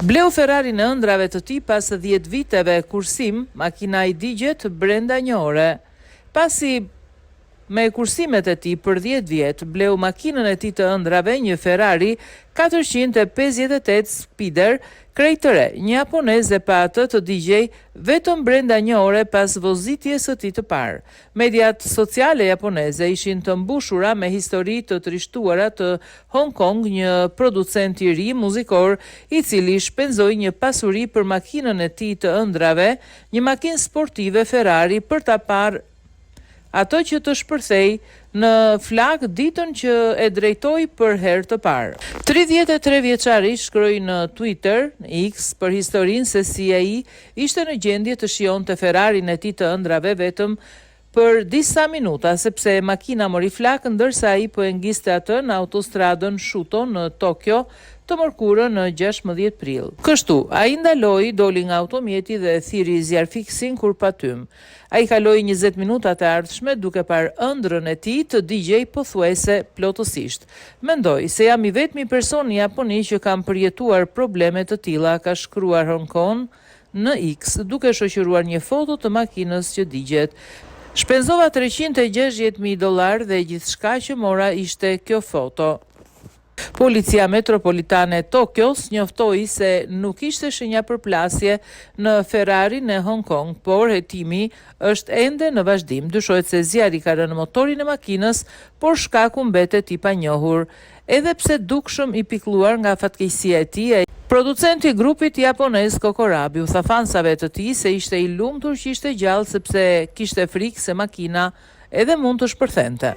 Bleu Ferrari në ëndrave të tij pas 10 viteve kursim, makina i digjet brenda një ore. Pasi me kursimet e tij për 10 vjet, bleu makinën e tij të ëndrave, një Ferrari 458 Spider, krejt të re, një japonez dhe pa atë të digjej vetëm brenda një ore pas vozitjes së tij të parë. Mediat sociale japoneze ishin të mbushura me histori të trishtuara të Hong Kong, një producent i ri muzikor i cili shpenzoi një pasuri për makinën e tij të ëndrave, një makinë sportive Ferrari për ta parë ato që të shpërthej në flak ditën që e drejtoi për herë të parë. 33 vjeçari shkroi në Twitter, X, për historinë se si ai ishte në gjendje të shionte Ferrarin e tij të ëndrave vetëm për disa minuta, sepse makina mori flak ndërsa ai po e ngiste atë në autostradën Shuto në Tokyo të mërkurën në 16 prill. Kështu, ai ndaloi, doli nga automjeti dhe thiri zjarfiksin kur patym. Ai kaloi 20 minutat e ardhshme duke parë ëndrrën e tij të digjej pothuajse plotësisht. Mendoj se jam i vetmi person në Japoni që kam përjetuar probleme të tilla, ka shkruar Hong Kong në X, duke shoqëruar një foto të makinës që digjet. Shpenzova $360.000 dhe gjithçka që mora ishte kjo foto. Policia Metropolitane e Tokios njoftoi se nuk ishte shenja përplasje në Ferrarin e Hong Kong, por hetimi është ende në vazhdim. Dyshohet se zjarri ka rënë motorin e makinës, por shkaku mbetet i panjohur. Edhe pse dukshëm i pikëlluar nga fatkeqësia e tij, producenti i grupit japonez Kokorabi u tha fansave të tij se ishte i lumtur që ishte gjallë sepse kishte frikë se makina edhe mund të shpërthente.